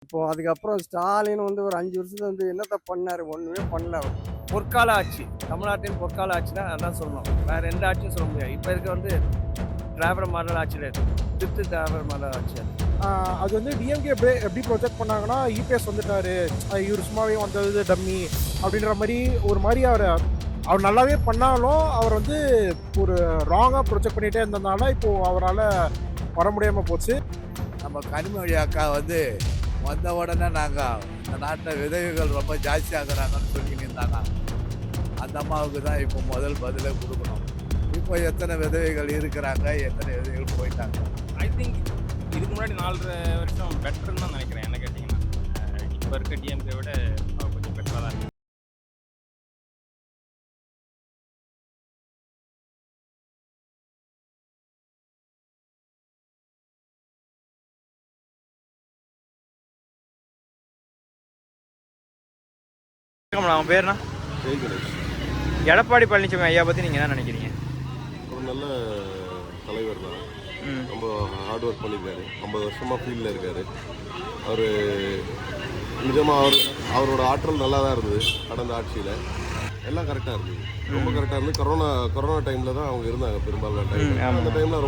இப்போ அதுக்கப்புறம் ஸ்டாலின் வந்து ஒரு 5 வருஷத்துல வந்து என்னத்த பண்ணாரு? ஒண்ணுமே பண்ணல அவர். பொற்கால ஆட்சி, தமிழ்நாட்டின் பொற்கால ஆட்சினா அதான் சொல்லணும். வேற எந்த ஆட்சியும் சொல்ல முடியாது. இப்ப இருக்க வந்து திராவிட மாடல் ஆட்சியில இருக்கு. திராவிட மாடல் ஆட்சி அது. அது வந்து டிஎம்கே எப்படி ப்ரொஜெக்ட் பண்ணாங்கன்னா, இபிஎஸ் வந்துட்டாரு, இவர் சும்மாவே வந்தது டம்மி அப்படின்ற மாதிரி ஒரு மாதிரி அவர் நல்லாவே பண்ணாலும் அவர் வந்து ஒரு ராங்காக ப்ரொஜெக்ட் பண்ணிகிட்டே இருந்ததுனால இப்போது அவரால் வர முடியாமல் போச்சு. நம்ம கனிமொழி அக்கா வந்து வந்த உடனே நாங்கள் இந்த நாட்டில் விதவைகள் ரொம்ப ஜாஸ்தி ஆகுறாங்கன்னு சொல்லிட்டு இருந்தாங்க. அந்த அம்மாவுக்கு தான் இப்போ முதல் பதிலை கொடுக்கணும். இப்போ எத்தனை விதவைகள் இருக்கிறாங்க, எத்தனை விதவைகள் போயிட்டாங்க. ஐ திங்க் இதுக்கு முன்னாடி 4.5 வருஷம் பெட்டர்னு தான் நினைக்கிறேன். என்ன கேட்டிங்கன்னா இப்போ இருக்க டிஎம்கே விட கொஞ்சம் பெட்டராக தான் இருக்கு. அவன் பேர்னா எடப்பாடி பழனிசாமி ஐயா பற்றி நீங்கள் என்ன நினைக்கிறீங்க? ஒரு நல்ல தலைவர் தான். ரொம்ப ஹார்ட் ஒர்க் பண்ணியிருக்காரு. 50 வருஷமாக ஃபீல்டில் இருக்கார். அவர் நிஜமாக அவரோட ஆற்றல் நல்லா தான் இருந்தது. கடந்த ஆட்சியில் எல்லாம் கரெக்டாக இருந்தது. ரொம்ப கரெக்டாக இருந்து கொரோனா டைமில் தான் அவங்க இருந்தாங்க பெரும்பாலான டைம். அந்த டைமில்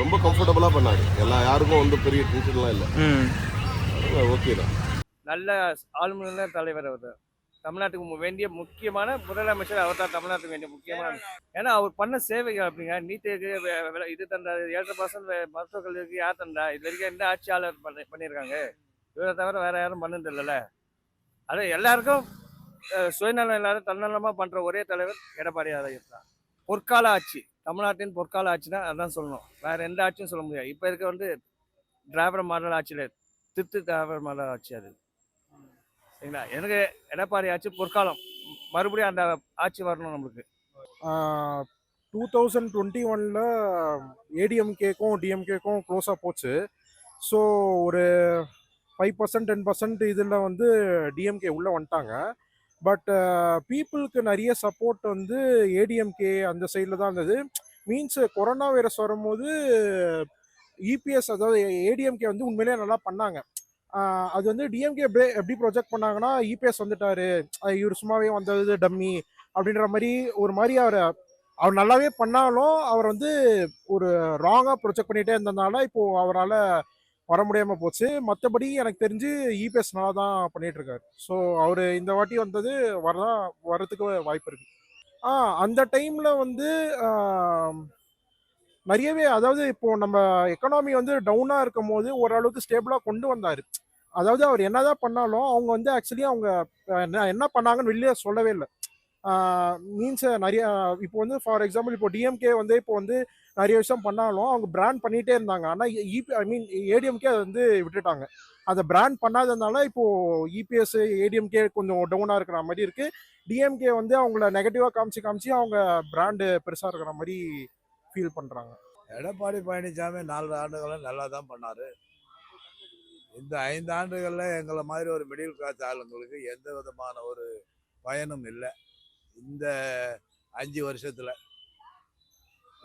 ரொம்ப கம்ஃபர்டபுளாக பண்ணார். யாருக்கும் வந்து பெரிய டென்ஷன்லாம் இல்லை. ஓகே தான். நல்ல ஆளுமையுள்ள தலைவர் அவர். தமிழ்நாட்டுக்கு வேண்டிய முக்கியமான முதலமைச்சர் அவர் தான். தமிழ்நாட்டுக்கு வேண்டிய முக்கியமான, ஏன்னா அவர் பண்ண சேவைகள் அப்படிங்க. நீட்டுக்கு இது தந்தார், 7% மருத்துவக் கல்விக்கு யார் தந்தா? இது வரைக்கும் எந்த ஆட்சியாளர் பண்ணியிருக்காங்க? இவரை தவிர வேற யாரும் பண்ணது இல்லைல்ல. அது எல்லாருக்கும் சுயநலம் எல்லாரும் தன்னலமாக பண்ணுற ஒரே தலைவர் எடப்பாடியாக தான் இருந்தார். பொற்கால ஆட்சி, தமிழ்நாட்டின் பொற்கால ஆட்சினா அதான் சொல்லணும். வேற எந்த ஆட்சியும் சொல்ல முடியாது. இப்போ இருக்க வந்து திராவிட மாடல் ஆட்சியில் திராவிட மாடல் ஆட்சி அது. சரிங்களா? எனக்கு எடப்பாடி ஆட்சி பொற்காலம், மறுபடியும் அந்த ஆட்சி வரணும் நம்மளுக்கு. 2021 ஏடிஎம்கேக்கும் டிஎம்கேக்கும் க்ளோஸாக போச்சு. ஸோ ஒரு 5% 10% இதில் வந்து டிஎம்கே உள்ளே வந்துட்டாங்க. பட் பீப்புளுக்கு நிறைய சப்போர்ட் வந்து ஏடிஎம்கே அந்த சைடில் தான் இருந்தது. மீன்ஸ் கொரோனா வைரஸ் வரும்போது இபிஎஸ், அதாவது ஏடிஎம்கே வந்து உண்மையிலேயே நல்லா பண்ணாங்க. அது வந்து டிஎம்கே எப்படி ப்ரொஜெக்ட் பண்ணாங்கன்னா, இபிஎஸ் வந்துட்டாரு, இவர் சும்மாவே வந்தது டம்மி அப்படின்ற மாதிரி ஒரு மாதிரி அவர் நல்லாவே பண்ணாலும் அவர் வந்து ஒரு ராங்காக ப்ரொஜெக்ட் பண்ணிகிட்டே இருந்ததுனால இப்போது அவரால் வர முடியாமல் போச்சு. மற்றபடி எனக்கு தெரிஞ்சு இபிஎஸ் நல்லா தான் பண்ணிகிட்டு இருக்காரு. ஸோ அவர் இந்த வாட்டி வந்தது வர்றதுக்கு வாய்ப்பு இருக்குது. அந்த டைமில் வந்து நிறையவே, அதாவது இப்போது நம்ம எக்கனாமி வந்து டவுனாக இருக்கும் போது ஓரளவுக்கு ஸ்டேபிளாக கொண்டு வந்தார். அதாவது அவர் என்னதான் பண்ணாலும் அவங்க வந்து ஆக்சுவலி அவங்க என்ன பண்ணாங்கன்னு வெளியே சொல்லவே இல்லை. மீன்ஸ் நிறைய இப்போ வந்து ஃபார் எக்ஸாம்பிள் இப்போ டிஎம்கே வந்து இப்போ வந்து நிறைய விஷயம் பண்ணாலும் அவங்க பிராண்ட் பண்ணிகிட்டே இருந்தாங்க. ஆனால் ஏடிஎம்கே அதை வந்து விட்டுட்டாங்க. அதை பிராண்ட் பண்ணாததுனால இப்போது இபிஎஸ் ஏடிஎம்கே கொஞ்சம் டவுனாக இருக்கிற மாதிரி இருக்குது. டிஎம்கே வந்து அவங்கள நெகட்டிவாக காமிச்சு அவங்க பிராண்டு பெருசாக இருக்கிற மாதிரி ஃபீல் பண்ணுறாங்க. எடப்பாடி பழனிசாமி 4 ஆண்டுகளும் நல்லா தான் பண்ணார். இந்த 5 ஆண்டுகளில் எங்களை மாதிரி ஒரு மிடில் கிளாஸ் ஆளுங்களுக்கு எந்த விதமான ஒரு பயனும் இல்லை. இந்த 5 வருஷத்தில்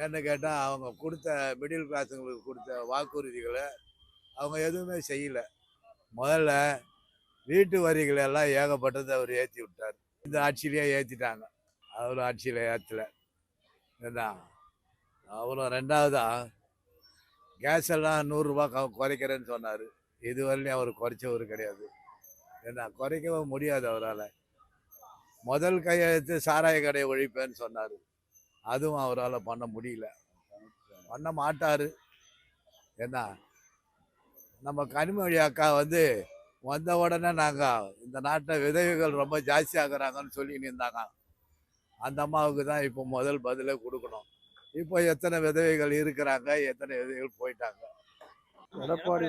ஏன்னு கேட்டால் அவங்க கொடுத்த மிடில் கிளாஸுங்களுக்கு கொடுத்த வாக்குறுதிகளை அவங்க எதுவுமே செய்யலை. முதல்ல வீட்டு வரிகளை எல்லாம் ஏகப்பட்டதை அவர் ஏற்றி விட்டார். இந்த ஆட்சியிலேயே ஏற்றிட்டாங்க, அவர் ஆட்சியில் ஏற்றலை. இதுதான். அப்புறம் 2வதா கேஸ் எல்லாம் 100 ரூபா குறைக்கிறேன்னு சொன்னார். இதுவரையிலும் அவர் குறைச்சவர் கிடையாது. ஏன்னா குறைக்கவும் முடியாது அவரால். முதல் கையெழுத்து சாராய கடையை ஒழிப்பேன்னு சொன்னார். அதுவும் அவரால் பண்ண முடியல, பண்ண மாட்டார். ஏன்னா நம்ம கனிமொழி அக்கா வந்து வந்த உடனே நாங்கள் இந்த நாட்டில் விதவைகள் ரொம்ப ஜாஸ்தி ஆகுறாங்கன்னு சொல்லின்னு இருந்தாங்க. அந்த அம்மாவுக்கு தான் இப்போ முதல் பதிலை கொடுக்கணும். இப்போ எத்தனை விதவைகள் இருக்கிறாங்க, எத்தனை விதவைகள் போயிட்டாங்க. எடப்பாடி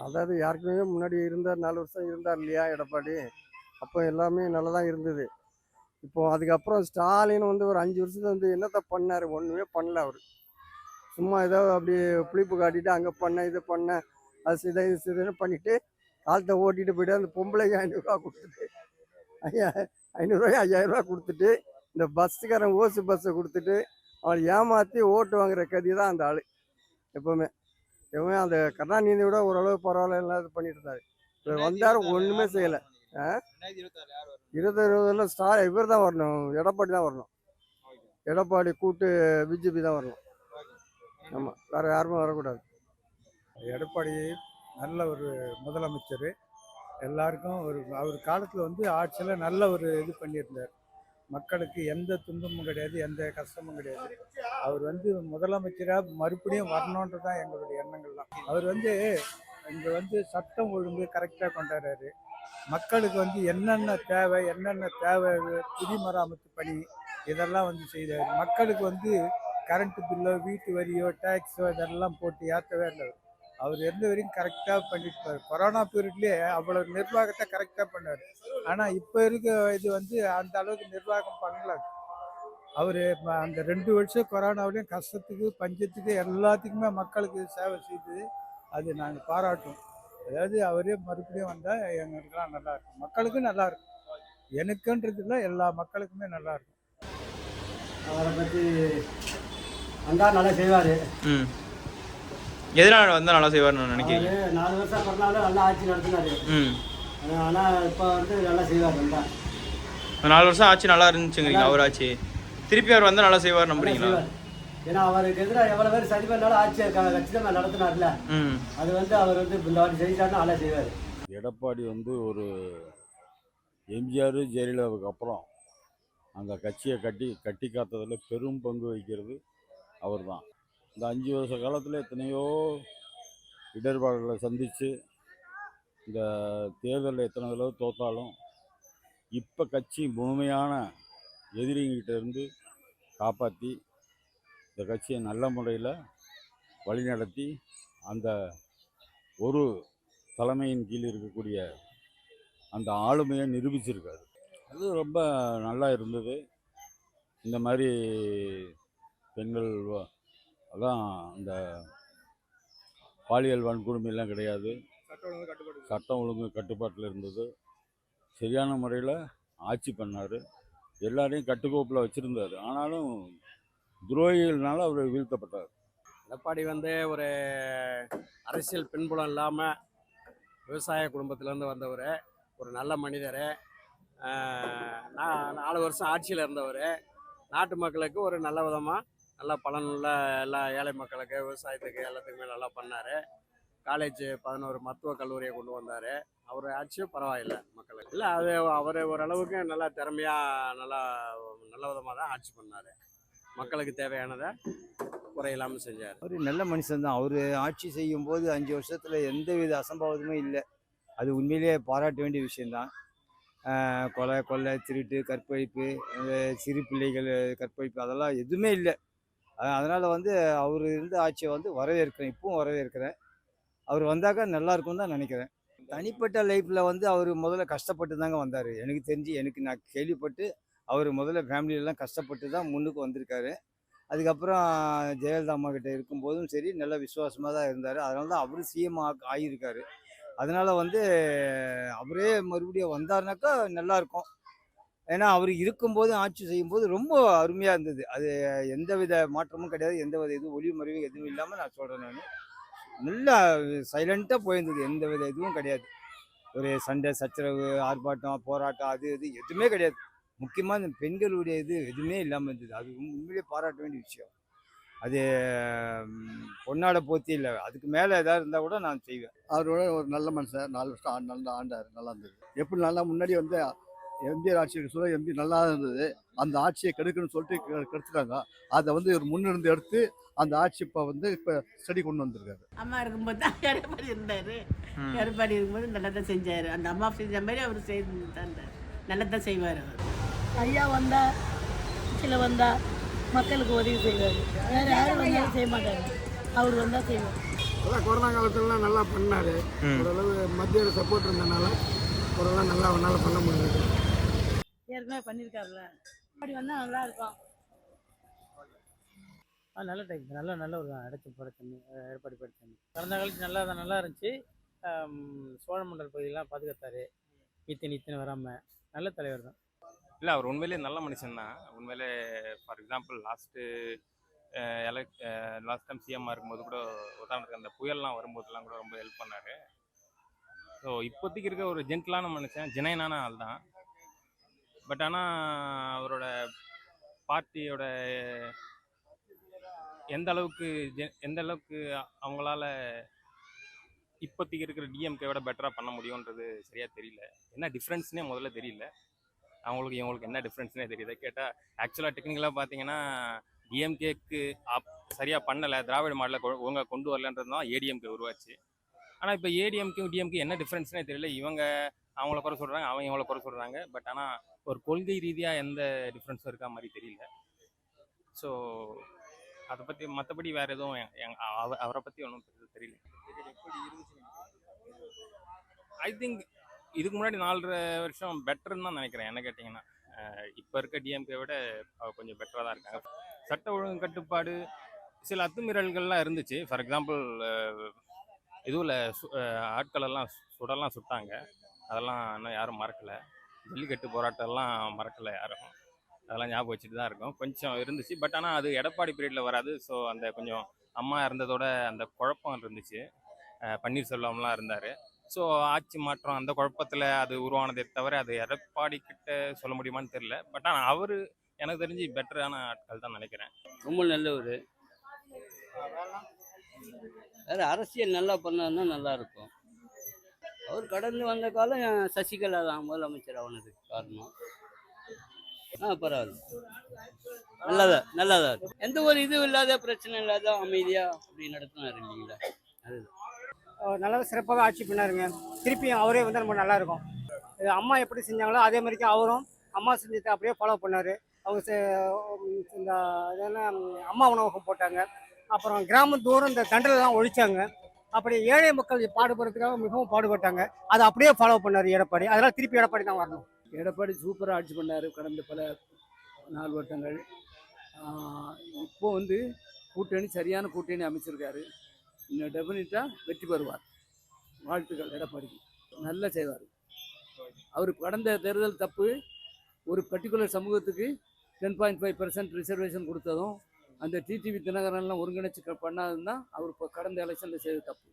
அதாவது யாருக்குமே முன்னாடி இருந்தார், 4 வருஷம் இருந்தார் இல்லையா எடப்பாடி? அப்போ எல்லாமே நல்லா தான் இருந்தது. இப்போ அதுக்கப்புறம் ஸ்டாலின் வந்து ஒரு 5 வருஷத்துல வந்து என்னத்த பண்ணாரு? ஒண்ணுமே பண்ணல அவர். சும்மா ஏதோ அப்படி புளிப்பு காட்டிட்டு அங்கே பண்ண இது பண்ண அது சிதைன்னு பண்ணிட்டு காலத்தை ஓட்டிட்டு போயிட்டு அந்த பொம்பளைக்கு 500 ரூபா கொடுத்துட்டு 500 ரூபாய் 5000 ரூபா கொடுத்துட்டு இந்த பஸ்ஸுக்காரன் ஓசு பஸ்ஸை கொடுத்துட்டு அவளை ஏமாற்றி ஓட்டு வாங்குற கதி தான் அந்த ஆள் எப்பவுமே. இவன் அந்த கருணாநிதியை விட ஓரளவு பரவாயில்ல எல்லாம் இது பண்ணிட்டு இருந்தாரு. இவர் வந்தார் ஒன்றுமே செய்யலை. 2020 ஸ்டார் இவர் தான் வரணும், எடப்பாடி தான் வரணும். எடப்பாடி கூட்டு பிஜேபி தான் வரணும். ஆமாம், வேறு யாருமே வரக்கூடாது. எடப்பாடி நல்ல ஒரு முதலமைச்சர். எல்லாருக்கும் அவர் காலத்தில் வந்து ஆட்சியில் நல்ல ஒரு இது பண்ணியிருந்தார். மக்களுக்கு எந்த துன்பமும் கிடையாது, எந்த கஷ்டமும் கிடையாது. அவர் வந்து முதலமைச்சராக மறுபடியும் வரணுன்றது தான் எங்களுடைய எண்ணங்கள்லாம். அவர் வந்து இங்கே வந்து சட்டம் ஒழுங்கு கரெக்டாக கொண்டாடுறாரு. மக்களுக்கு வந்து என்னென்ன தேவை குடிமராமத்து பணி இதெல்லாம் வந்து செய்கிறாரு. மக்களுக்கு வந்து கரண்ட்டு பில்லோ வீட்டு வரியோ டேக்ஸோ இதெல்லாம் போட்டு ஏற்றவே இல்லை. அவர் இருந்த வரைக்கும் கரெக்டாக பண்ணிட்டு கொரோனா பீரியட்லேயே அவ்வளோ நிர்வாகத்தை கரெக்டாக பண்ணார். ஆனால் இப்போ இருக்க இது வந்து அந்த அளவுக்கு நிர்வாகம் பண்ணல. அவர் அந்த 2 வருஷம் கொரோனாவிலையும் கஷ்டத்துக்கு பஞ்சத்துக்கு எல்லாத்துக்குமே மக்களுக்கு சேவை செய்து அது நாங்கள் பாராட்டுவோம். அதாவது அவரே மறுபடியும் வந்தால் எங்களுக்கெல்லாம் நல்லா இருக்கும், மக்களுக்கும் நல்லா இருக்கும். எனக்குன்றது இல்லை, எல்லா மக்களுக்குமே நல்லா இருக்கும். அவரை பற்றி வந்தால் நல்லா செய்வார். எதனால் வந்தால் நல்லா செய்வார்னு நினைக்கிறீங்க? 4 வருஷம் பண்ணாலும் நல்லா ஆட்சி நடத்தினார். ஆனால் இப்போ வந்து நல்லா செய்வார். வந்தால் 4 வருஷம் ஆட்சி நல்லா இருந்துச்சுங்கிறீங்க அவர் ஆட்சி. திருப்பி அவர் வந்தால் நல்லா செய்வார் நம்புறீங்களா? ஏன்னா அவருக்கு எதிராக எவ்வளோ பேர் சரி பண்ணாலும் ஆட்சி கட்சி தான் நடத்தினார்ல. அது வந்து அவர் வந்து இந்த வாட்டி செஞ்சாருன்னா நல்லா செய்வார். எடப்பாடி வந்து ஒரு எம்ஜிஆர் ஜெயலலிதாவுக்கு அப்புறம் அந்த கட்சியை கட்டி காத்ததில் பெரும் பங்கு வகிக்கிறது அவர் தான். இந்த 5 வருஷ காலத்தில் எத்தனையோ இடர்பாடுகளை சந்தித்து இந்த தேர்தலில் எத்தனை தடவை தோற்றாலும் இப்போ கட்சி முழுமையான எதிரிங்கிட்ட இருந்து காப்பாற்றி இந்த கட்சியை நல்ல முறையில் வழிநடத்தி அந்த ஒரு தலைமையின் கீழ் இருக்கக்கூடிய அந்த ஆளுமையை நிரூபிச்சிருக்காரு. அது ரொம்ப நல்லா இருந்தது. இந்த மாதிரி பெண்கள் அதான் இந்த பாலியல் வன்கொடுமையெல்லாம் கிடையாது, சட்டம் ஒழுங்கு கட்டுப்பாட்டில் இருந்தது. சரியான முறையில் ஆட்சி பண்ணார், எல்லாரையும் கட்டுக்கோப்பில் வச்சுருந்தார். ஆனாலும் துரோகிகள்னால அவர் வீழ்த்தப்பட்டார். எடப்பாடி வந்து ஒரு அரசியல் பின்புலம் இல்லாமல் விவசாய குடும்பத்திலேருந்து வந்தவர், ஒரு நல்ல மனிதர். 4 வருஷம் ஆட்சியில் இருந்தவர். நாட்டு மக்களுக்கு ஒரு நல்ல விதமாக நல்லா பலனுள்ள எல்லா ஏழை மக்களுக்கு விவசாயத்துக்கு எல்லாத்துக்குமே நல்லா பண்ணார். காலேஜ் 11 மருத்துவக் கல்லூரியை கொண்டு வந்தார். அவர் ஆட்சியும் பரவாயில்லை மக்களுக்கு. இல்லை அது அவர் ஓரளவுக்கு நல்லா திறமையாக நல்ல விதமாக தான் ஆட்சி பண்ணார். மக்களுக்கு தேவையானதை குறையில்லாமல் செஞ்சார். அவர் நல்ல மனுஷன்தான். அவர் ஆட்சி செய்யும் போது 5 வருஷத்தில் எந்தவித அசம்பாவிதமும் இல்லை. அது உண்மையிலேயே பாராட்ட வேண்டிய விஷயந்தான். கொலை திருட்டு கற்பழிப்பு சிறு பிள்ளைகள் கற்பழிப்பு அதெல்லாம் எதுவுமே இல்லை. அதனால் வந்து அவர் இருந்த ஆட்சியை வந்து வரவேற்கிறேன், இப்பவும் வரவேற்கிறேன். அவர் வந்தாக்கா நல்லா இருக்கும் தான் நினைக்கிறேன். தனிப்பட்ட லைஃப்பில் வந்து அவர் முதல்ல கஷ்டப்பட்டு தாங்க வந்தார். எனக்கு தெரிஞ்சு நான் கேள்விப்பட்டு அவர் முதல்ல ஃபேமிலியெல்லாம் கஷ்டப்பட்டு தான் முன்னுக்கு வந்திருக்காரு. அதுக்கப்புறம் ஜெயலலிதா அம்மா கிட்ட இருக்கும்போதும் சரி நல்ல விசுவாசமாக தான் இருந்தார். அதனால தான் அவர் சிஎம் ஆகியிருக்காரு. அதனால் வந்து அவரே மறுபடியும் வந்தார்னாக்கா நல்லாயிருக்கும். ஏன்னா அவர் இருக்கும்போது ஆட்சி செய்யும்போது ரொம்ப அருமையாக இருந்தது. அது எந்தவித மாற்றமும் கிடையாது, எந்தவித இதுவும் ஒளிவு மறைவு எதுவும் இல்லாமல் நான் சொல்கிறேன். நான் நல்லா சைலண்ட்டாக போயிருந்தது, எந்தவித இதுவும் கிடையாது. ஒரு சண்டை சச்சரவு ஆர்ப்பாட்டம் போராட்டம் அது இது எதுவுமே கிடையாது. முக்கியமாக இந்த பெண்களுடைய இது எதுவுமே இல்லாமல் இருந்தது. அது உண்மையிலேயே பாராட்ட வேண்டிய விஷயம். அது பொன்னாட போத்தி இல்லை, அதுக்கு மேலே ஏதாவது இருந்தால் கூட நான் செய்வேன். அவரோட ஒரு நல்ல மனுஷன், 4 வருஷம் நல்லா ஆண்டார், நல்லா இருந்தது. எப்படி நல்லா முன்னாடி வந்து எம்ஜிஆர் ஆட்சி சொல்ல எம்பி நல்லா இருந்தது, அந்த ஆட்சியை கெடுக்கணும்னு சொல்லிட்டு கெடுத்துட்டாங்க. அதை வந்து ஒரு முன்னிருந்து எடுத்து அந்த ஆட்சி இப்போ ஸ்டடி கொண்டு வந்திருக்காரு. அம்மா இருக்கும்போது தான் எடப்பாடி இருந்தார். எடப்பாடி இருக்கும்போது நல்லா தான் செஞ்சார். அந்த அம்மா செஞ்ச மாதிரி அவர் செய்து தான் நல்லா தான் செய்வார். அவர் ஐயா வந்தால் சில வந்தால் மக்களுக்கு உதவி செய்வார். வேறு யாரும் வந்தாலும் செய்ய மாட்டாங்க, அவர் வந்தால் செய்வார். அதான் கொரோனா காலத்துலலாம் நல்லா பண்ணார். ஓரளவு மத்திய சப்போர்ட் இருந்ததுனால ஓரளவு நல்லா அவனால் பண்ண முடியாது. ஏற்கனவே பண்ணியிருக்காருல்ல, அப்படி வந்தால் நல்லா இருக்கும். நல்ல டைம், நல்ல ஒரு எடப்பாடி பழனிசாமி கடந்த காலத்து நல்லா இருந்துச்சு. சோழ மண்டல் பகுதியெல்லாம் பாதுகாத்தார், இத்தனை வராமல். நல்ல தலைவர் தான். இல்லை அவர் உண்மையிலே நல்ல மனுஷன் தான். உண்மையிலே for example last last time சிஎம்மாக இருக்கும்போது கூட உதாரணத்துக்கு அந்த புயல்லாம் வரும்போதெல்லாம் கூட ரொம்ப ஹெல்ப் பண்ணார். ஸோ இப்போதைக்கு இருக்க ஒரு ஜென்டிலான மனுஷன், ஜெனைனான ஆள் தான். பட் ஆனால் அவரோட பார்ட்டியோட எந்த அளவுக்கு அவங்களால இப்போதைக்கு இருக்கிற டிஎம்கே விட பெட்டராக பண்ண முடியுன்றது சரியாக தெரியல. என்ன டிஃப்ரென்ஸ்னே முதல்ல தெரியல. இவங்களுக்கு என்ன டிஃப்ரென்ஸ்னே தெரியல. கேட்டால் ஆக்சுவலாக டெக்னிக்கலாக பார்த்தீங்கன்னா டிஎம்கேக்கு சரியாக பண்ணலை, திராவிட மாடலை ஒழுங்காக கொண்டு வரலன்றது தான் ஏடிஎம்கே உருவாச்சு. ஆனால் இப்போ ஏடிஎம்கே டிஎம்கே என்ன டிஃப்ரென்ஸ்னே தெரியல. இவங்க அவங்கள குறை சொல்கிறாங்க, அவங்க இவங்கள குறை சொல்கிறாங்க. பட் ஆனால் ஒரு கொள்கை ரீதியாக எந்த டிஃப்ரென்ஸும் இருக்கா மாதிரி தெரியல. ஸோ அதை பற்றி மற்றபடி வேறு எதுவும் அவரை பற்றி ஒன்றும் தெரியல. ஐ திங்க் இதுக்கு முன்னாடி 4.5 வருஷம் பெட்டர்ன்னு தான் நினைக்கிறேன். என்ன கேட்டிங்கன்னா இப்போ இருக்க டிஎம்கே விட கொஞ்சம் பெட்டராக தான் இருக்காங்க. சட்ட ஒழுங்கு கட்டுப்பாடு, சில அத்துமீறல்கள்லாம் இருந்துச்சு. ஃபார் எக்ஸாம்பிள் இதுவில் ஆட்களெல்லாம் சுட்டாங்க. அதெல்லாம் இன்னும் யாரும் மறக்கலை. ஜல்லிக்கட்டு போராட்டம்லாம் மறக்கலை யாரும். அதெல்லாம் ஞாபகம் வச்சுட்டு தான் இருக்கும். கொஞ்சம் இருந்துச்சு. பட் ஆனால் அது எடப்பாடி பீரியடில் வராது. ஸோ அந்த கொஞ்சம் அம்மா இருந்ததோட அந்த குழப்பம் இருந்துச்சு. பன்னீர்செல்வம்லாம் இருந்தார். ஸோ ஆட்சி மாற்றம் அந்த குழப்பத்தில் அது உருவானதே தவிர அது எடப்பாடி கிட்ட சொல்ல முடியுமான்னு தெரியல. பட் ஆனால் அவர் எனக்கு தெரிஞ்சு பெட்டரான ஆட்கள் தான் நினைக்கிறேன். ரொம்ப நல்லவர். வேறு அரசியல் நல்லா பண்ணாருன்னா நல்லாயிருக்கும். அவர் கடந்து வந்த காலம் சசிகலா தான் முதலமைச்சர் ஆனதுக்கு காரணம். பரவாயில்ல, நல்லாதான் இருக்கும். எந்த ஒரு இதுவும் இல்லாத, பிரச்சனை இல்லாத, அமைதியாக அப்படி நடத்தினார் இல்லைங்களா? அதுதான் நல்லா சிறப்பாக ஆட்சி பண்ணாருங்க. திருப்பியும் அவரே வந்து ரொம்ப நல்லா இருக்கும். அம்மா எப்படி செஞ்சாங்களோ அதே மாதிரிக்கு அவரும் அம்மா செஞ்சதை அப்படியே ஃபாலோ பண்ணார். அவங்க இந்த இதெல்லாம் அம்மா உணவகம் போட்டாங்க. அப்புறம் கிராமத்தோறும் இந்த தண்டலாம் ஒழிச்சாங்க. அப்படி ஏழை மக்கள் பாடுபடுறதுக்காக மிகவும் பாடுபட்டாங்க. அதை அப்படியே ஃபாலோ பண்ணார் எடப்பாடி. அதெல்லாம் திருப்பி எடப்பாடி தான் வரணும். எடப்பாடி சூப்பராக ஆட்சி பண்ணார் கடந்த பல 4 வருடங்கள். இப்போ வந்து கூட்டணி சரியான கூட்டணி அமைச்சிருக்காரு. இன்னும் டெஃபினட்டாக வெற்றி பெறுவார். வாழ்த்துக்கள் எடப்பாடிக்கு. நல்லா செய்வார். அவர் கடந்த தேர்தல் தப்பு, ஒரு பர்டிகுலர் சமூகத்துக்கு 10.5% ரிசர்வேஷன் கொடுத்ததும் அந்த டிடிவி தினகரன்லாம் ஒருங்கிணைச்சு பண்ணாதுன்னு தான் அவர் இப்போ கடந்த எலெக்ஷனில் செய்த தப்பு.